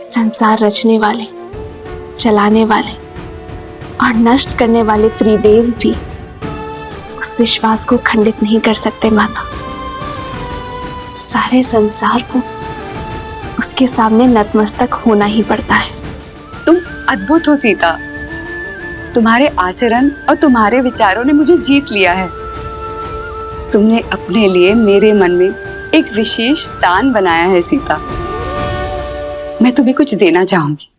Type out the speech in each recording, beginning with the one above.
संसार रचने वाले, चलाने वाले और नष्ट करने वाले त्रिदेव भी उस विश्वास को खंडित नहीं कर सकते माता। सारे संसार को उसके सामने नतमस्तक होना ही पड़ता है। तुम अद्भुत हो सीता। तुम्हारे आचरण और तुम्हारे विचारों ने मुझे जीत लिया है। तुमने अपने लिए मेरे मन में एक विशेष स्थान बनाया है सीता। मैं तुम्हें कुछ देना चाहूंगी।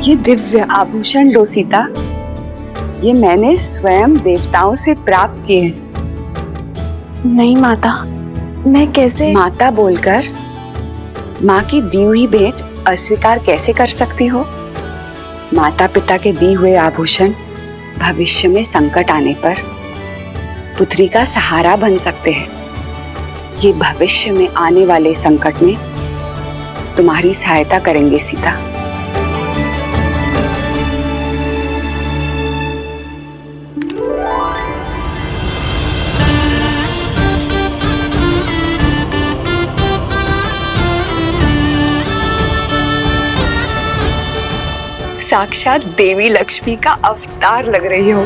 ये दिव्य आभूषण लो सीता। ये मैंने स्वयं देवताओं से प्राप्त किए हैं। नहीं माता, मैं कैसे? माता बोलकर माँ की दी हुई भेंट अस्वीकार कैसे कर सकती हो? माता पिता के दी हुए आभूषण भविष्य में संकट आने पर पुत्री का सहारा बन सकते हैं। ये भविष्य में आने वाले संकट में तुम्हारी सहायता करेंगे सीता। साक्षात देवी लक्ष्मी का अवतार लग रही हो।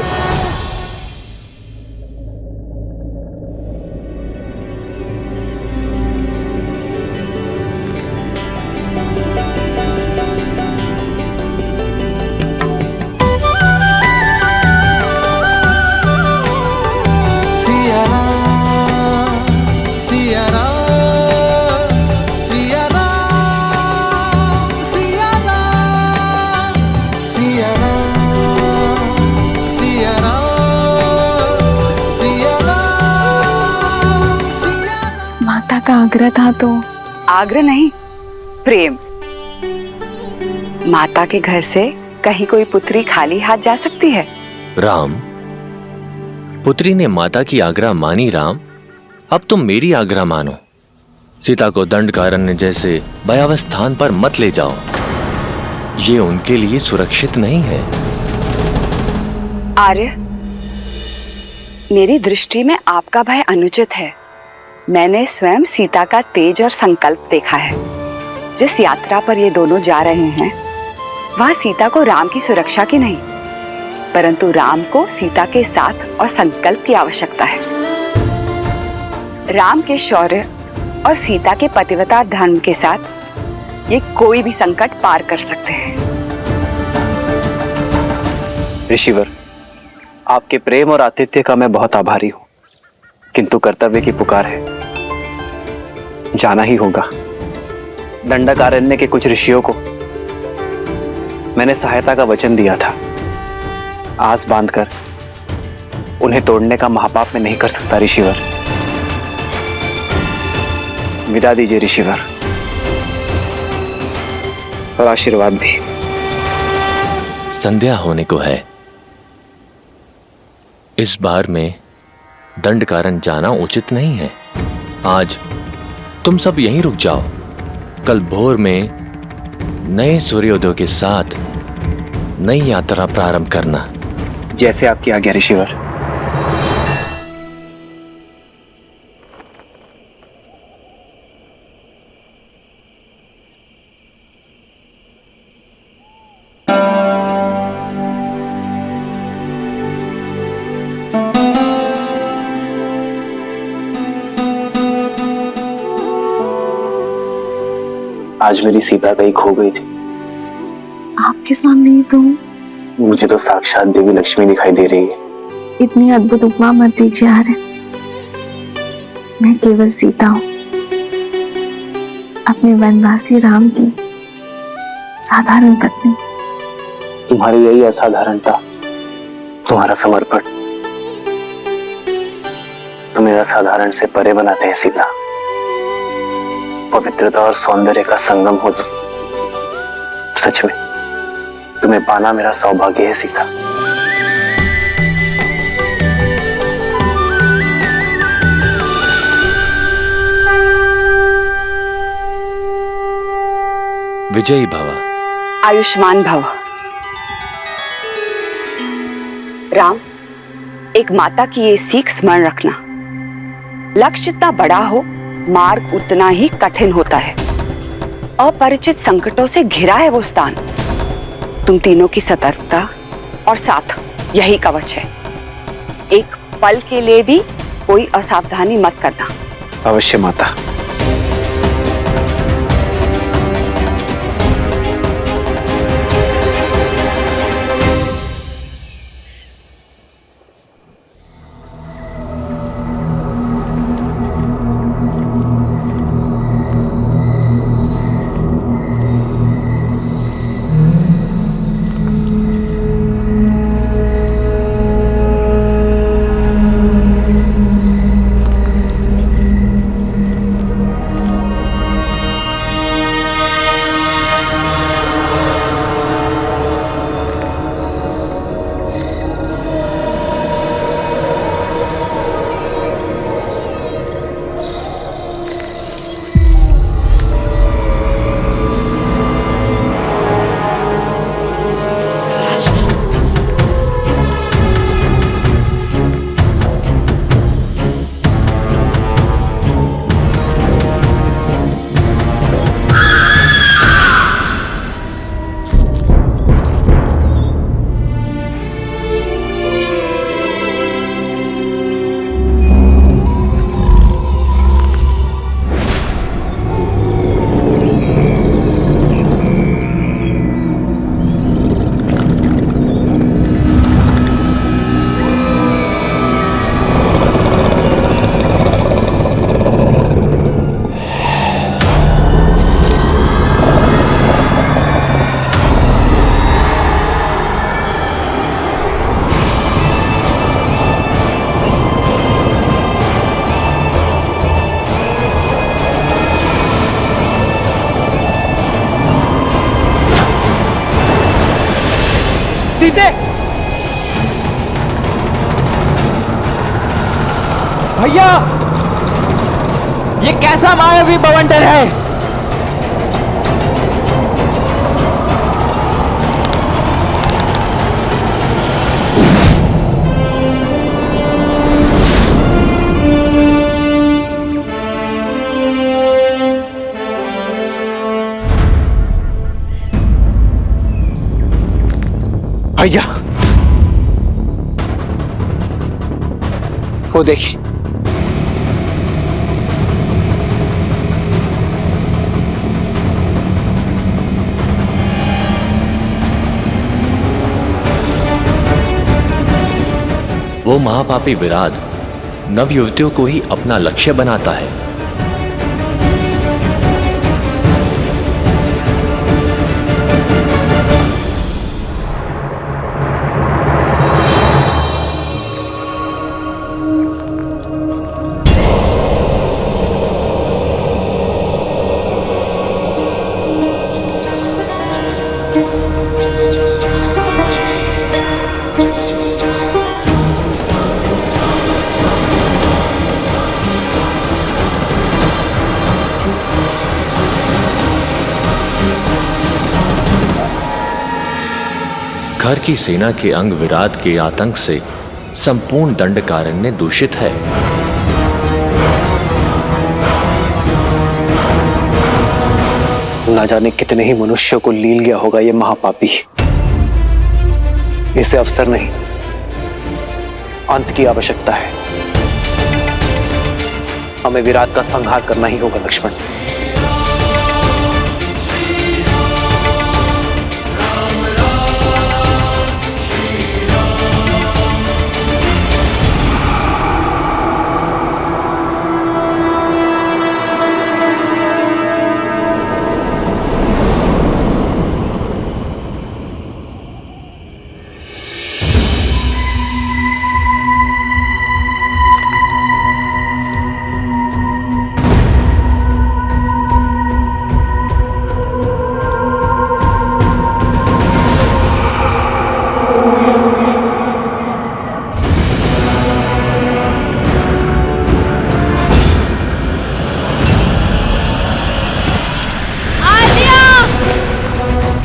का आग्रह था तो? आग्रह नहीं, प्रेम। माता के घर से कहीं कोई पुत्री खाली हाथ जा सकती है? राम, पुत्री ने माता की आग्रह मानी राम। अब तुम मेरी आग्रह मानो। सीता को दंडकारण्य जैसे भयावह स्थान पर मत ले जाओ। ये उनके लिए सुरक्षित नहीं है। आर्य, मेरी दृष्टि में आपका भय अनुचित है। मैंने स्वयं सीता का तेज और संकल्प देखा है। जिस यात्रा पर ये दोनों जा रहे हैं, वहां सीता को राम की सुरक्षा की नहीं, परंतु राम को सीता के साथ और संकल्प की आवश्यकता है। राम के शौर्य और सीता के पतिव्रता धर्म के साथ ये कोई भी संकट पार कर सकते हैं। ऋषिवर, आपके प्रेम और आतिथ्य का मैं बहुत आभारी हूं, किंतु कर्तव्य की पुकार है, जाना ही होगा। दंडकारण्य के कुछ ऋषियों को मैंने सहायता का वचन दिया था। आस बांधकर उन्हें तोड़ने का महापाप मैं नहीं कर सकता ऋषिवर। विदा दीजिए ऋषिवर, और आशीर्वाद भी। संध्या होने को है। इस बार में दंडकारण्य जाना उचित नहीं है। आज तुम सब यहीं रुक जाओ। कल भोर में नए सूर्योदय के साथ नई यात्रा प्रारंभ करना। जैसे आपकी आज्ञा ऋषिवर। आज मेरी सीता कहीं खो गई थी। आपके सामने ही तो हूं। मुझे तो साक्षात देवी लक्ष्मी दिखाई दे रही है। इतनी अद्भुत उपमा मत दीजिए आर्य। मैं केवल सीता हूं, अपने वनवासी राम की साधारण पत्नी। तुम्हारी यही असाधारणता, तुम्हारा समर्पण तुम्हें असाधारण से परे बनाते हैं सीता। पवित्रता और सौंदर्य का संगम हो तुम। सच में तुम्हें पाना मेरा सौभाग्य है सीता। विजयी भव। आयुष्मान भव। राम, एक माता की ये सीख स्मरण रखना, लक्ष्य जितना बड़ा हो मार्ग उतना ही कठिन होता है। अपरिचित संकटों से घिरा है वो स्थान। तुम तीनों की सतर्कता और साथ यही कवच है। एक पल के लिए भी कोई असावधानी मत करना। अवश्य माता। सीते, भैया, ये कैसा मायावी बवंडर है? भैया, वो देखिए। वो महापापी विराट नवयुवतियों को ही अपना लक्ष्य बनाता है। घर की सेना के अंग विराट के आतंक से संपूर्ण दंडकारण्य दूषित है। ना जाने कितने ही मनुष्यों को लील गया होगा ये महापापी। इसे अवसर नहीं, अंत की आवश्यकता है। हमें विराट का संहार करना ही होगा लक्ष्मण।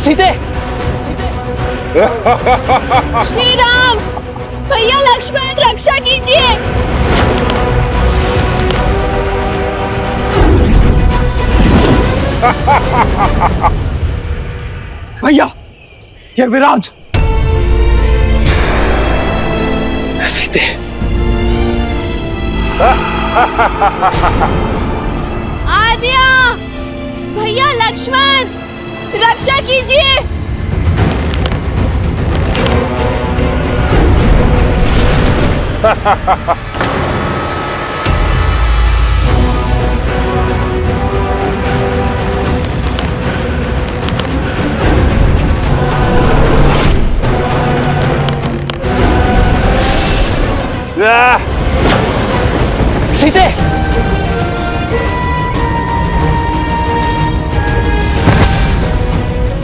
सीते, श्री राम, भैया लक्ष्मण रक्षा कीजिए। भैया ये विराज। सीते, आद्या, भैया लक्ष्मण रक्षा कीजिए। सीते,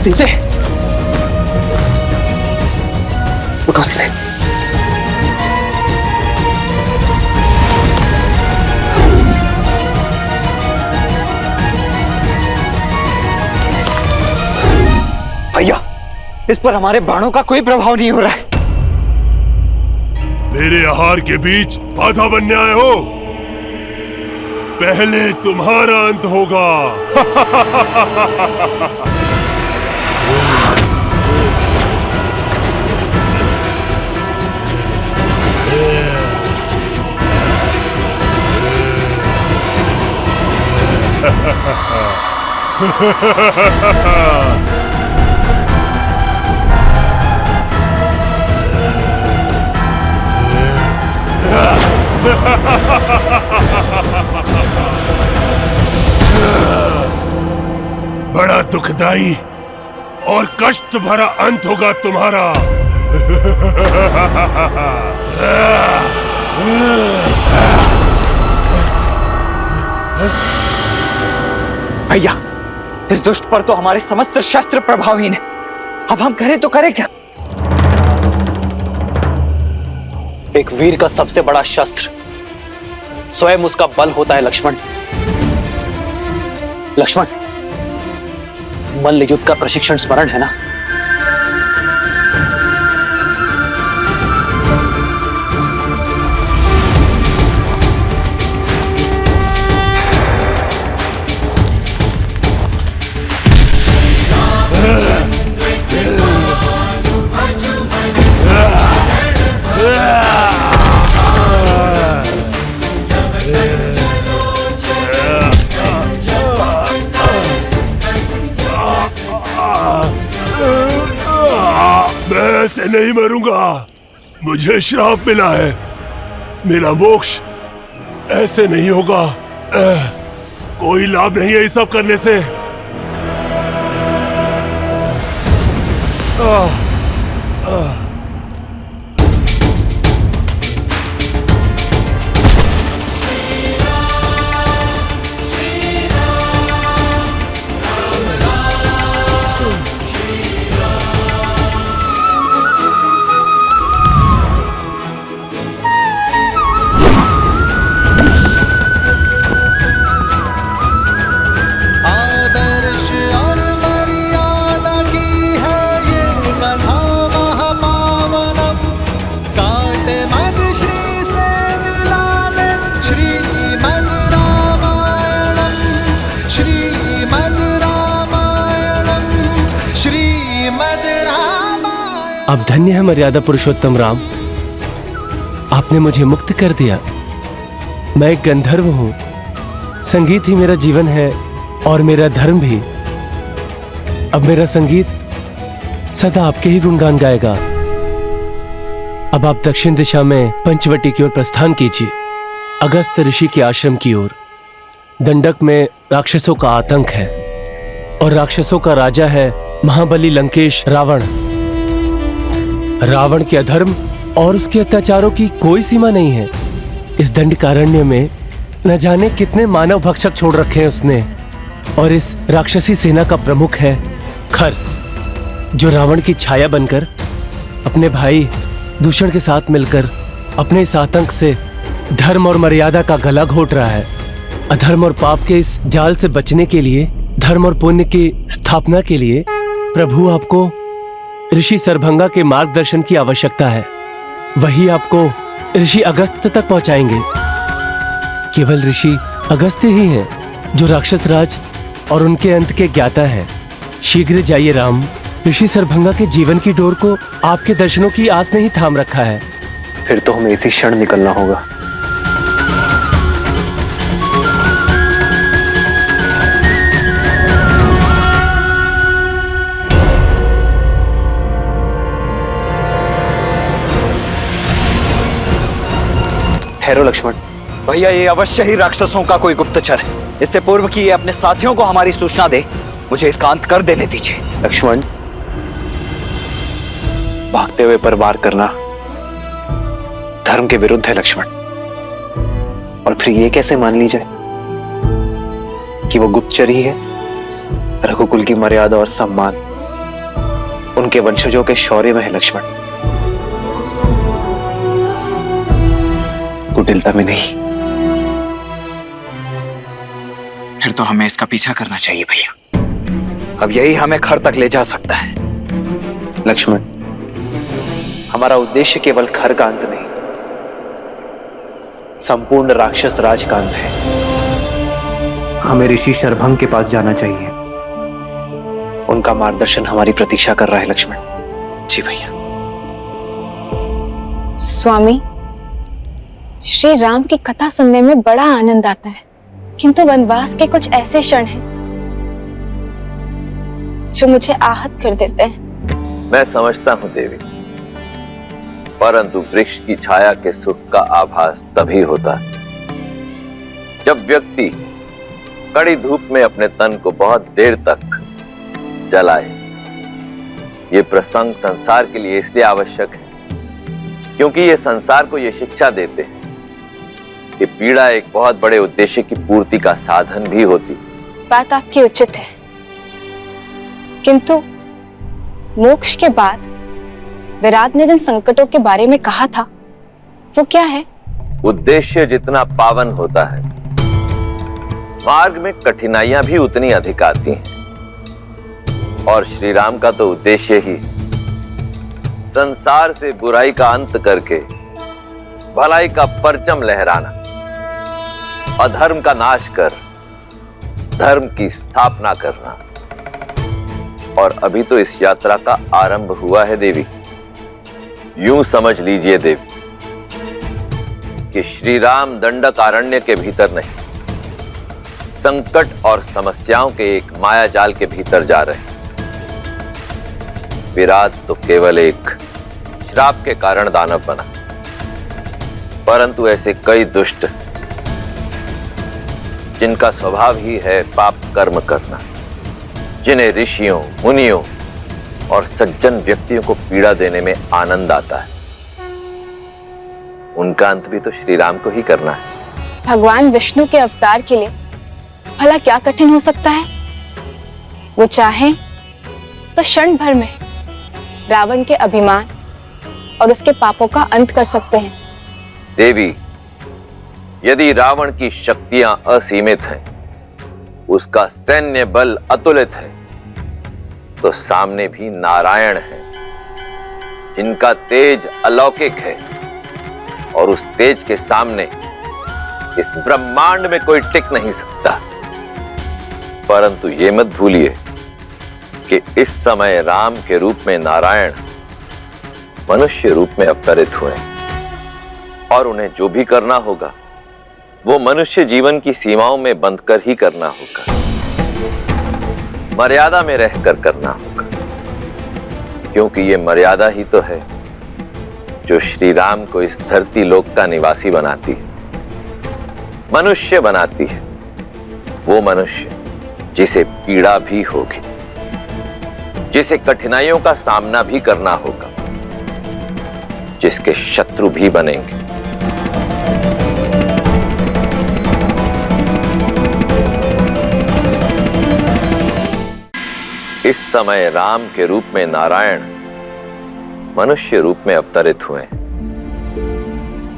सीते, उठो सीते। भैया इस पर हमारे बाणों का कोई प्रभाव नहीं हो रहा है। मेरे आहार के बीच बाधा बनने आए हो? पहले तुम्हारा अंत होगा। बड़ा दुखदाई और कष्ट भरा अंत होगा तुम्हारा। भैया इस दुष्ट पर तो हमारे समस्त शस्त्र प्रभावहीन है। अब हम करें तो करें क्या? एक वीर का सबसे बड़ा शस्त्र स्वयं उसका बल होता है लक्ष्मण। लक्ष्मण, मल्ल युद्ध का प्रशिक्षण स्मरण है ना? मैं ऐसे नहीं मरूंगा। मुझे श्राप मिला है। मेरा मोक्ष ऐसे नहीं होगा। कोई लाभ नहीं है इस सब करने से। अब धन्य है मर्यादा पुरुषोत्तम राम, आपने मुझे मुक्त कर दिया। मैं एक गंधर्व हूं, संगीत ही मेरा जीवन है और मेरा धर्म भी। अब मेरा संगीत सदा आपके ही गुणगान गाएगा। अब आप दक्षिण दिशा में पंचवटी की ओर प्रस्थान कीजिए, अगस्त ऋषि के आश्रम की ओर। दंडक में राक्षसों का आतंक है और राक्षसों का राजा है महाबली लंकेश रावण। रावण के अधर्म और उसके अत्याचारों की कोई सीमा नहीं है। इस दंडकारण्य में न जाने कितने मानव भक्षक छोड़ रखे हैं उसने। और इस राक्षसी सेना का प्रमुख है खर, जो रावण की छाया बनकर अपने भाई दूषण के साथ मिलकर अपने इस आतंक से धर्म और मर्यादा का गला घोट रहा है। अधर्म और पाप के इस जाल से बचने के लिए, धर्म और पुण्य की स्थापना के लिए प्रभु आपको ऋषि सरभंगा के मार्गदर्शन की आवश्यकता है। वही आपको ऋषि अगस्त्य तक पहुंचाएंगे। केवल ऋषि अगस्त्य ही हैं जो राक्षस राज और उनके अंत के ज्ञाता हैं। शीघ्र जाइए राम, ऋषि सरभंगा के जीवन की डोर को आपके दर्शनों की आस ने ही थाम रखा है। फिर तो हमें इसी क्षण निकलना होगा। ठहरो लक्ष्मण। भैया, ये अवश्य ही राक्षसों का कोई गुप्तचर है। इससे पूर्व कि ये अपने साथियों को हमारी सूचना दे, मुझे इसका अंत कर देने दीजिए। लक्ष्मण, भागते हुए पर वार करना धर्म के विरुद्ध है लक्ष्मण। और फिर ये कैसे मान ली जाए कि वो गुप्तचर ही है? रघुकुल की मर्यादा और सम्मान उनके वंशजों के शौर्य में है लक्ष्मण, कुटिलता में नहीं। फिर तो हमें इसका पीछा करना चाहिए भैया। अब यही हमें घर तक ले जा सकता है। लक्ष्मण, हमारा उद्देश्य केवल खर का अंत नहीं, संपूर्ण राक्षस राज का अंत है। हमें ऋषि शरभंग के पास जाना चाहिए। उनका मार्गदर्शन हमारी प्रतीक्षा कर रहा है लक्ष्मण। जी भैया। स्वामी, श्री राम की कथा सुनने में बड़ा आनंद आता है, किंतु वनवास के कुछ ऐसे क्षण हैं जो मुझे आहत कर देते हैं। मैं समझता हूं देवी, परंतु वृक्ष की छाया के सुख का आभास तभी होता है जब व्यक्ति कड़ी धूप में अपने तन को बहुत देर तक जलाए। ये प्रसंग संसार के लिए इसलिए आवश्यक है क्योंकि ये संसार को ये शिक्षा देते हैं कि पीड़ा एक बहुत बड़े उद्देश्य की पूर्ति का साधन भी होती। बात आपकी उचित है, किंतु मोक्ष के बाद विराट ने जिन संकटों के बारे में कहा था वो क्या है? उद्देश्य जितना पावन होता है, मार्ग में कठिनाइयां भी उतनी अधिक आती हैं। और श्री राम का तो उद्देश्य ही संसार से बुराई का अंत करके भलाई का परचम लहराना, अधर्म का नाश कर धर्म की स्थापना करना। और अभी तो इस यात्रा का आरंभ हुआ है देवी। यूं समझ लीजिए देवी कि श्री राम दंडकारण्य के भीतर नहीं, संकट और समस्याओं के एक माया जाल के भीतर जा रहे हैं। विराट तो केवल एक श्राप के कारण दानव बना, परंतु ऐसे कई दुष्ट जिनका स्वभाव ही है पाप कर्म करना, जिन्हें ऋषियों, मुनियों और सज्जन व्यक्तियों को पीड़ा देने में आनंद आता है, उनका अंत भी तो श्री राम को ही करना है। भगवान विष्णु के अवतार के लिए भला क्या कठिन हो सकता है? वो चाहे तो क्षण भर में रावण के अभिमान और उसके पापों का अंत कर सकते हैं। देवी, यदि रावण की शक्तियां असीमित हैं, उसका सैन्य बल अतुलित है, तो सामने भी नारायण है जिनका तेज अलौकिक है, और उस तेज के सामने इस ब्रह्मांड में कोई टिक नहीं सकता। परंतु ये मत भूलिए कि इस समय राम के रूप में नारायण मनुष्य रूप में अवतरित हुए, और उन्हें जो भी करना होगा वो मनुष्य जीवन की सीमाओं में बंधकर ही करना होगा, मर्यादा में रहकर करना होगा, क्योंकि ये मर्यादा ही तो है जो श्री राम को इस धरती लोक का निवासी बनाती है, मनुष्य बनाती है। वो मनुष्य जिसे पीड़ा भी होगी, जिसे कठिनाइयों का सामना भी करना होगा, जिसके शत्रु भी बनेंगे। इस समय राम के रूप में नारायण मनुष्य रूप में अवतरित हुए।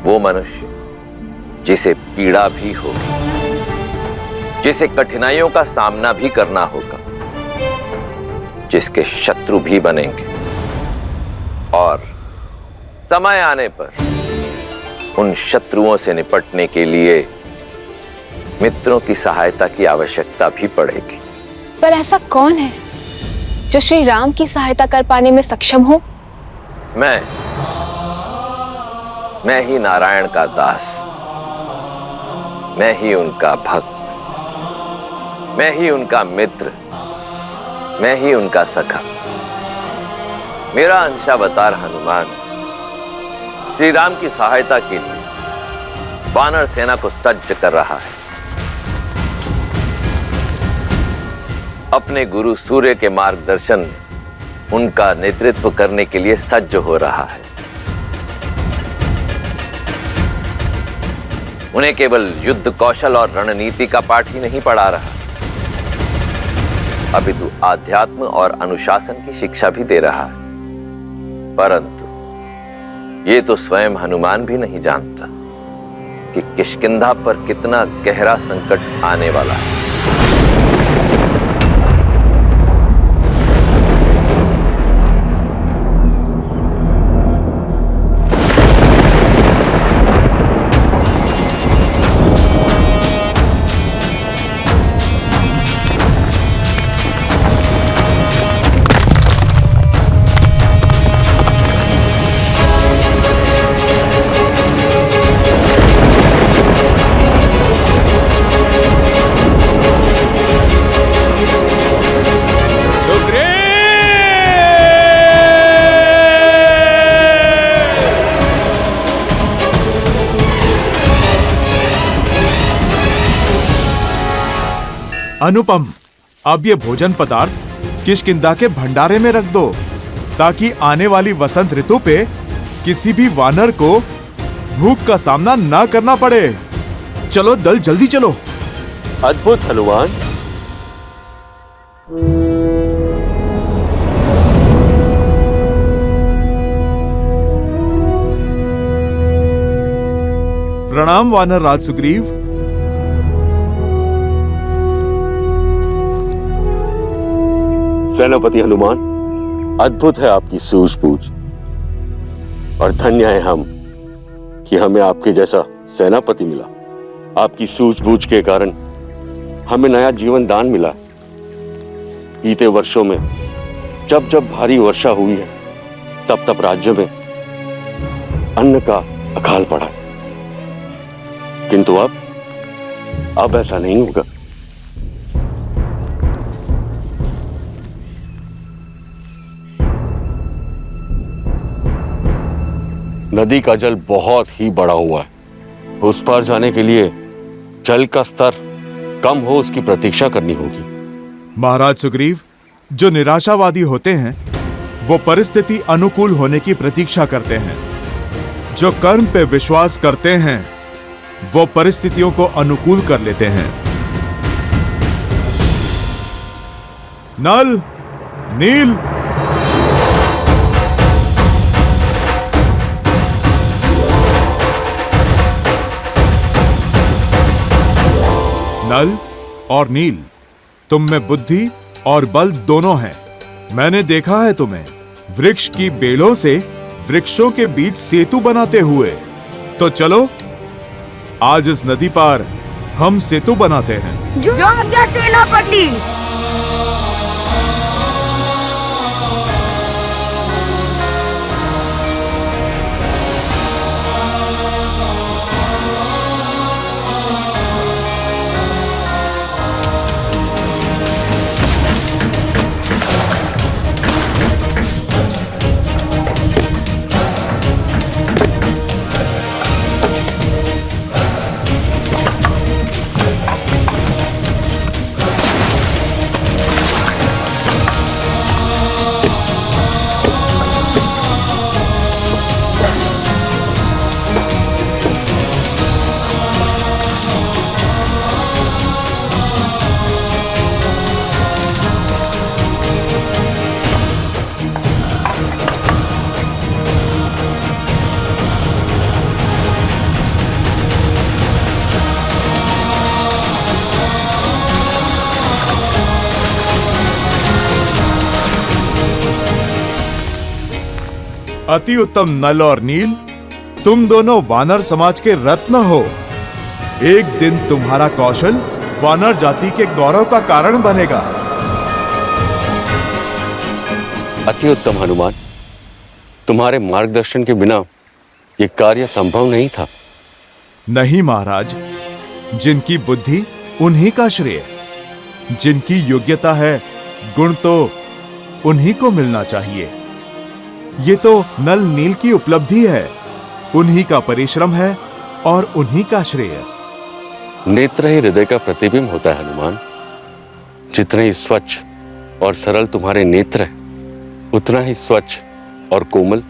वो मनुष्य जिसे पीड़ा भी होगी, जिसे कठिनाइयों का सामना भी करना होगा, जिसके शत्रु भी बनेंगे, और समय आने पर उन शत्रुओं से निपटने के लिए मित्रों की सहायता की आवश्यकता भी पड़ेगी। पर ऐसा कौन है जो श्री राम की सहायता कर पाने में सक्षम हो? मैं ही नारायण का दास, मैं ही उनका भक्त, मैं ही उनका मित्र, मैं ही उनका सखा। मेरा अंशावतार हनुमान श्री राम की सहायता के लिए वानर सेना को सज्ज कर रहा है। अपने गुरु सूर्य के मार्गदर्शन में उनका नेतृत्व करने के लिए सज्ज हो रहा है। उन्हें केवल युद्ध कौशल और रणनीति का पाठ ही नहीं पढ़ा रहा, अपितु आध्यात्म और अनुशासन की शिक्षा भी दे रहा है। परंतु ये तो स्वयं हनुमान भी नहीं जानता कि किष्किंधा पर कितना गहरा संकट आने वाला है। अनुपम, अब ये भोजन पदार्थ किष्किंधा के भंडारे में रख दो ताकि आने वाली वसंत ऋतु पे किसी भी वानर को भूख का सामना ना करना पड़े। चलो दल, जल्दी चलो। अद्भुत हनुमान। प्रणाम वानर राज सुग्रीव। सेनापति हनुमान, अद्भुत है आपकी सूझबूझ और धन्य है हम कि हमें आपके जैसा सेनापति मिला। आपकी सूझबूझ के कारण हमें नया जीवन दान मिला। बीते वर्षों में जब जब भारी वर्षा हुई है तब तब राज्य में अन्न का अकाल पड़ा, किंतु अब ऐसा नहीं होगा। नदी का जल बहुत ही बढ़ा हुआ है। उस पार जाने के लिए जल का स्तर कम हो उसकी प्रतीक्षा करनी होगी। महाराज सुग्रीव, जो निराशावादी होते हैं वो परिस्थिति अनुकूल होने की प्रतीक्षा करते हैं। जो कर्म पे विश्वास करते हैं वो परिस्थितियों को अनुकूल कर लेते हैं। नल, नील, नल और नील, तुम में बुद्धि और बल दोनों हैं। मैंने देखा है तुम्हें वृक्ष की बेलों से वृक्षों के बीच सेतु बनाते हुए। तो चलो आज इस नदी पार हम सेतु बनाते हैं। जो आज्ञा सेनापति। अति उत्तम नल और नील, तुम दोनों वानर समाज के रत्न हो। एक दिन तुम्हारा कौशल वानर जाति के गौरव का कारण बनेगा। अति उत्तम हनुमान, तुम्हारे मार्गदर्शन के बिना यह कार्य संभव नहीं था। नहीं महाराज, जिनकी बुद्धि उन्हीं का श्रेय, जिनकी योग्यता है गुण तो उन्हीं को मिलना चाहिए। ये तो नल नील की उपलब्धि है, उन्हीं का परिश्रम है और उन्हीं का श्रेय। नेत्र ही हृदय का प्रतिबिंब होता है हनुमान। जितने ही स्वच्छ और सरल तुम्हारे नेत्र हैं, उतना ही स्वच्छ और कोमल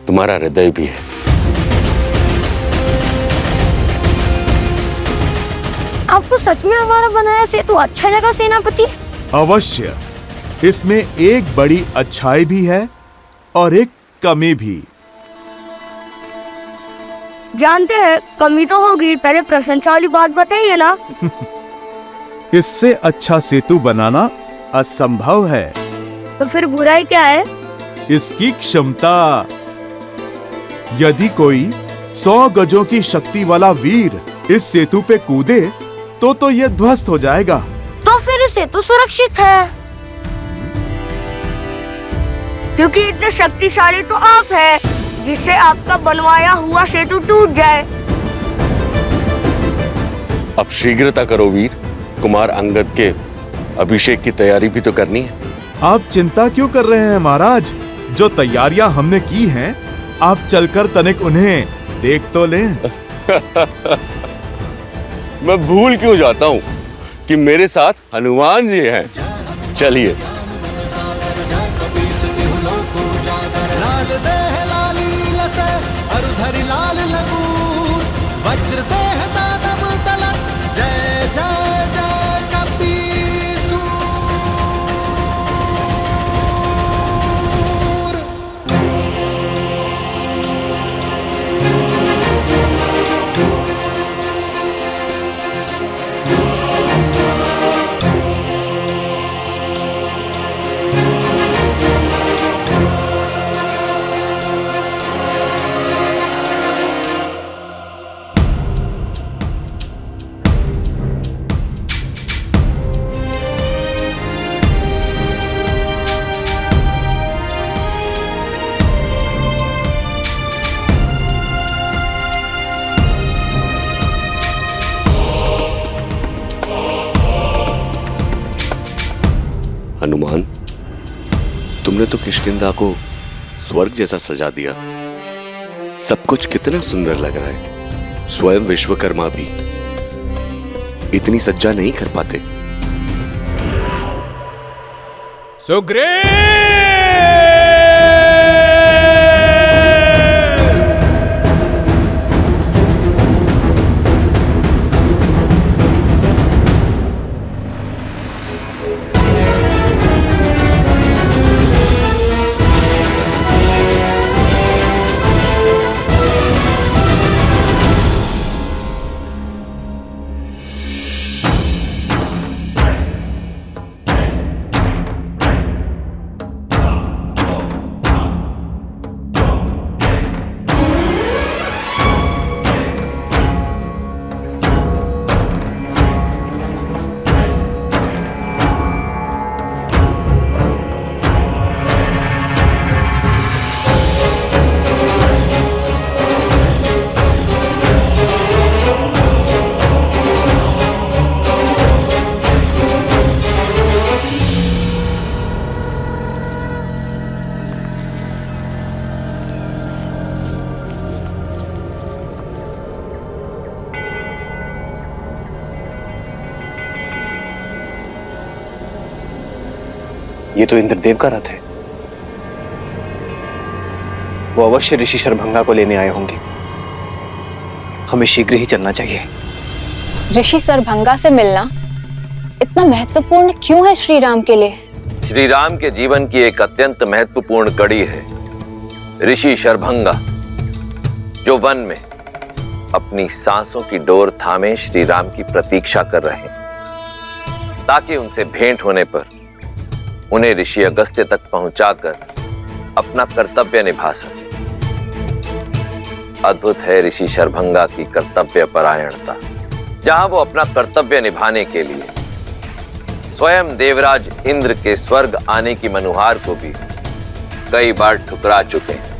तुम्हारा हृदय भी है। आपको सच में हमारा बनाया सेतु अच्छा लगा सेनापति? अवश्य, इसमें एक बड़ी अच्छाई भी है और एक कमी भी। जानते हैं कमी तो होगी, पहले प्रशंसा वाली बात बताइए ना। इससे अच्छा सेतु बनाना असंभव है। तो फिर बुराई क्या है? इसकी क्षमता। यदि कोई 100 गजों की शक्ति वाला वीर इस सेतु पे कूदे तो यह ध्वस्त हो जाएगा। तो फिर सेतु सुरक्षित है, क्योंकि इतने शक्तिशाली तो आप हैं, जिससे आपका बनवाया हुआ सेतु टूट जाए। अब शीघ्रता करो वीर, कुमार अंगद के अभिषेक की तैयारी भी तो करनी है। आप चिंता क्यों कर रहे हैं महाराज? जो तैयारियां हमने की हैं, आप चलकर तनिक उन्हें देख तो लें। मैं भूल क्यों जाता हूँ कि मेरे साथ हनुमान जी हैं। चलिए। हनुमान, तुमने तो किष्किंधा को स्वर्ग जैसा सजा दिया। सब कुछ कितना सुंदर लग रहा है। स्वयं विश्वकर्मा भी इतनी सज्जा नहीं कर पाते। सुग्रीव! ये तो इंद्रदेव का रथ है। वो अवश्य ऋषि शरभंगा को लेने आए होंगे। हमें शीघ्र ही चलना चाहिए। ऋषि सरभंगा से मिलना इतना महत्वपूर्ण क्यों है श्री राम के लिए? श्री राम के जीवन की एक अत्यंत महत्वपूर्ण कड़ी है ऋषि शरभंगा, जो वन में अपनी सांसों की डोर थामे श्री राम की प्रतीक्षा कर रहे हैं, ताकि उनसे भेंट होने पर उन्हें ऋषि अगस्त्य तक पहुंचाकर अपना कर्तव्य निभा सके। अद्भुत है ऋषि शरभंगा की कर्तव्य परायणता, जहां वो अपना कर्तव्य निभाने के लिए स्वयं देवराज इंद्र के स्वर्ग आने की मनुहार को भी कई बार ठुकरा चुके हैं।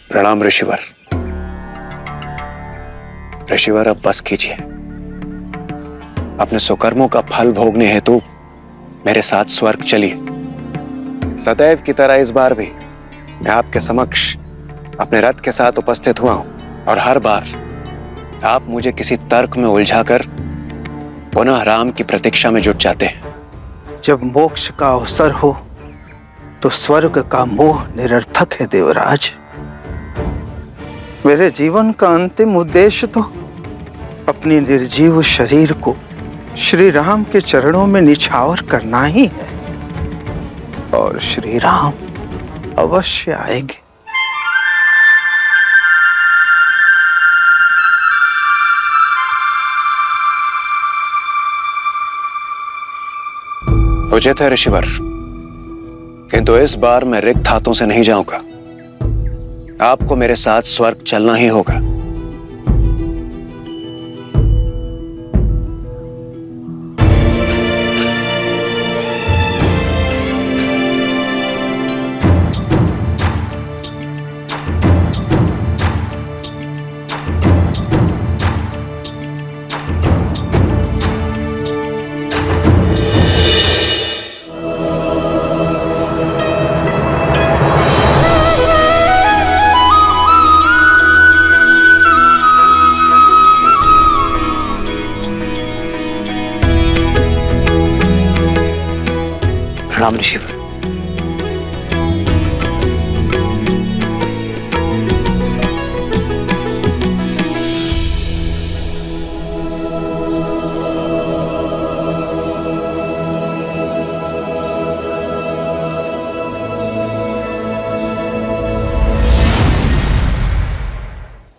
प्रणाम ऋषिवर। ऋषिवर, अब बस कीजिए। अपने सुकर्मों का फल भोगने हेतु मेरे साथ स्वर्ग चलिए। सदैव की तरह इस बार भी मैं आपके समक्ष अपने रथ के साथ उपस्थित हुआ हूं, और हर बार आप मुझे किसी तर्क में उलझाकर पुनः राम की प्रतीक्षा में जुट जाते हैं। जब मोक्ष का अवसर हो तो स्वर्ग का मोह निरर्थक है देवराज। मेरे जीवन का अंतिम उद्देश्य तो अपनी निर्जीव शरीर को श्री राम के चरणों में निछावर करना ही है, और श्री राम अवश्य आएंगे। उचित है ऋषिवर, किंतु इस बार मैं रिक्त हाथों से नहीं जाऊंगा। आपको मेरे साथ स्वर्ग चलना ही होगा। प्रणाम ऋषिवर।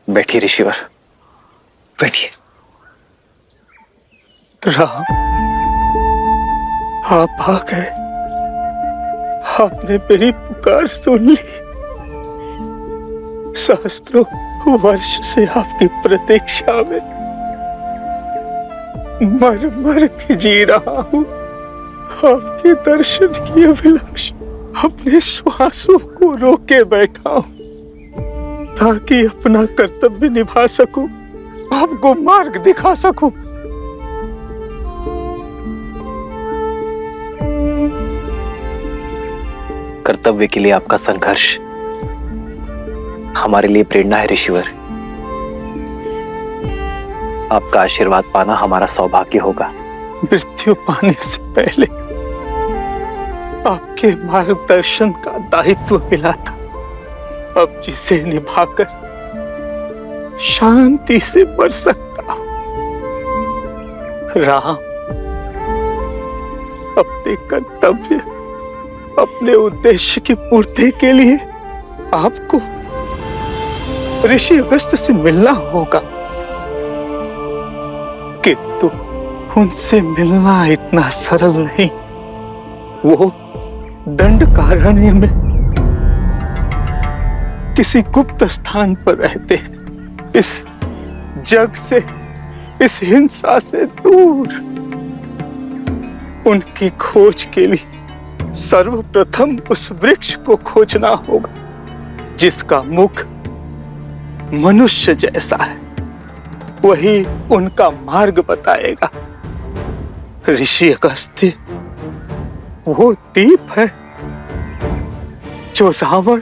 बैठिए ऋषिवर, बैठिए। राम, आप आ गए। आपने मेरी पुकार सुन ली। सहस्त्रों वर्ष से आपकी प्रतीक्षा में मर मर के जी रहा हूं। आपके दर्शन की अभिलाषा अपने श्वासों को रोके बैठा हूं, ताकि अपना कर्तव्य निभा सकूं, आपको मार्ग दिखा सकूं। कर्तव्य के लिए आपका संघर्ष हमारे लिए प्रेरणा है ऋषिवर। आपका आशीर्वाद पाना हमारा सौभाग्य होगा। मृत्यु पाने से पहले आपके मार्गदर्शन का दायित्व मिला था, अब जिसे निभाकर शांति से मर सकता हूं। राम, अपने कर्तव्य, अपने उद्देश्य की पूर्ति के लिए आपको ऋषि अगस्त से मिलना होगा, किंतु उनसे मिलना इतना सरल नहीं। वो दंडकारण्य में किसी गुप्त स्थान पर रहते हैं, इस जग से, इस हिंसा से दूर। उनकी खोज के लिए सर्वप्रथम उस वृक्ष को खोजना होगा जिसका मुख मनुष्य जैसा है। वही उनका मार्ग बताएगा। ऋषि अगस्त्य वो दीप है जो रावण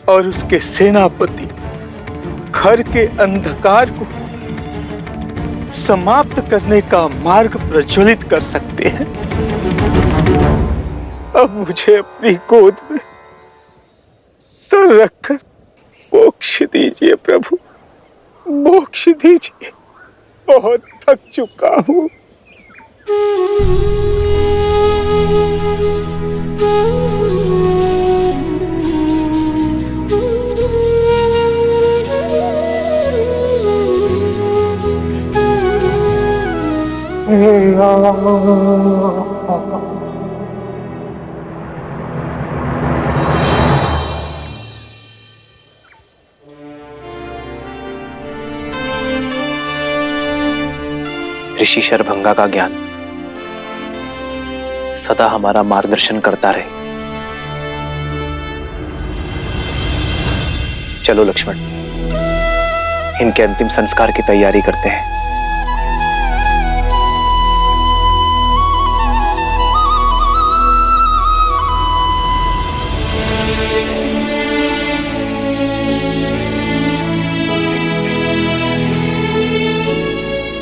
और उसके सेनापति घर के अंधकार को समाप्त करने का मार्ग प्रज्वलित कर सकते हैं। अब मुझे अपनी गोद में सर रखकर मोक्ष दीजिए प्रभु, मोक्ष दीजिए। बहुत थक चुका हूं। ऋषि शरभंगा का ज्ञान सदा हमारा मार्गदर्शन करता रहे। चलो लक्ष्मण, इनके अंतिम संस्कार की तैयारी करते हैं।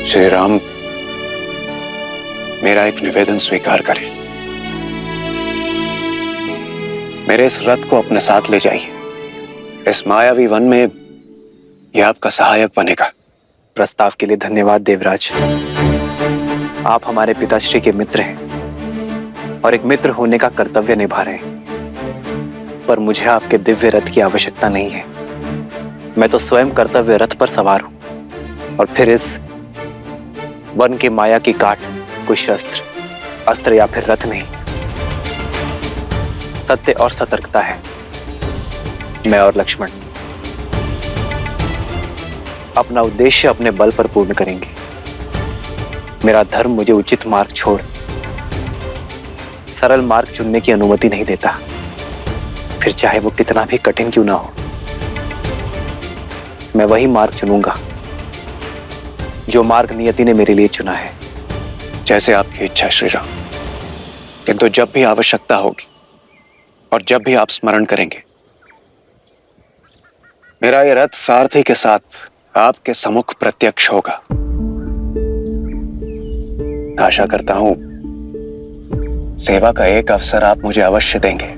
श्री राम, मेरा एक निवेदन स्वीकार करें। मेरे इस रथ को अपने साथ ले जाइए। इस मायावी वन में यह आपका सहायक बनेगा। प्रस्ताव के लिए धन्यवाद देवराज। आप हमारे पिताश्री के मित्र हैं और एक मित्र होने का कर्तव्य निभा रहे हैं, पर मुझे आपके दिव्य रथ की आवश्यकता नहीं है। मैं तो स्वयं कर्तव्य रथ पर सवार हूं, और फिर इस वन की माया की काट कोई शस्त्र, अस्त्र या फिर रथ नहीं, सत्य और सतर्कता है। मैं और लक्ष्मण अपना उद्देश्य अपने बल पर पूर्ण करेंगे। मेरा धर्म मुझे उचित मार्ग छोड़ सरल मार्ग चुनने की अनुमति नहीं देता, फिर चाहे वो कितना भी कठिन क्यों ना हो। मैं वही मार्ग चुनूंगा जो मार्ग नियति ने मेरे लिए चुना है। जैसे आपकी इच्छा श्री राम, किंतु जब भी आवश्यकता होगी और जब भी आप स्मरण करेंगे, मेरा ये रथ सारथी के साथ आपके सम्मुख प्रत्यक्ष होगा। आशा करता हूं सेवा का एक अवसर आप मुझे अवश्य देंगे।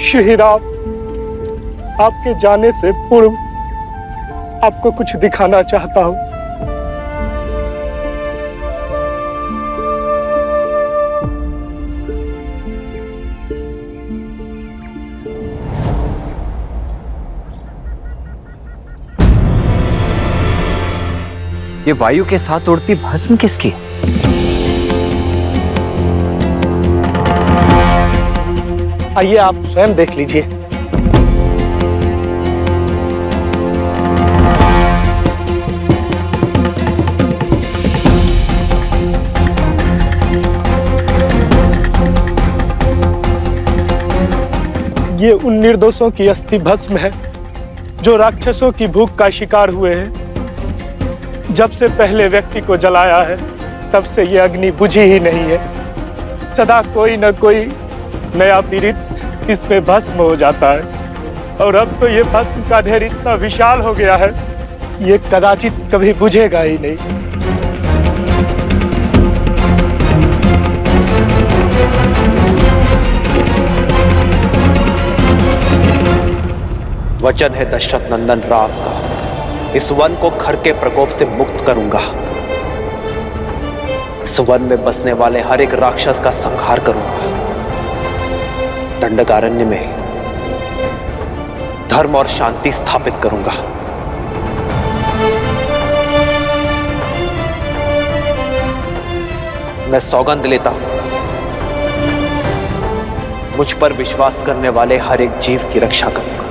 श्री राम, आपके जाने से पूर्व आपको कुछ दिखाना चाहता हूं। ये वायु के साथ उड़ती भस्म किसकी? आइए आप स्वयं देख लीजिए। ये उन निर्दोषों की अस्थि भस्म है जो राक्षसों की भूख का शिकार हुए हैं। जब से पहले व्यक्ति को जलाया है, तब से ये अग्नि बुझी ही नहीं है। सदा कोई न कोई नया पीड़ित इसमें भस्म हो जाता है, और अब तो ये भस्म का ढेर इतना विशाल हो गया है, ये कदाचित कभी बुझेगा ही नहीं। वचन है दशरथ नंदन राम का, इस वन को खर के प्रकोप से मुक्त करूंगा। इस वन में बसने वाले हर एक राक्षस का संहार करूंगा। दंडकारण्य में धर्म और शांति स्थापित करूंगा। मैं सौगंध लेता हूं, मुझ पर विश्वास करने वाले हर एक जीव की रक्षा करूंगा।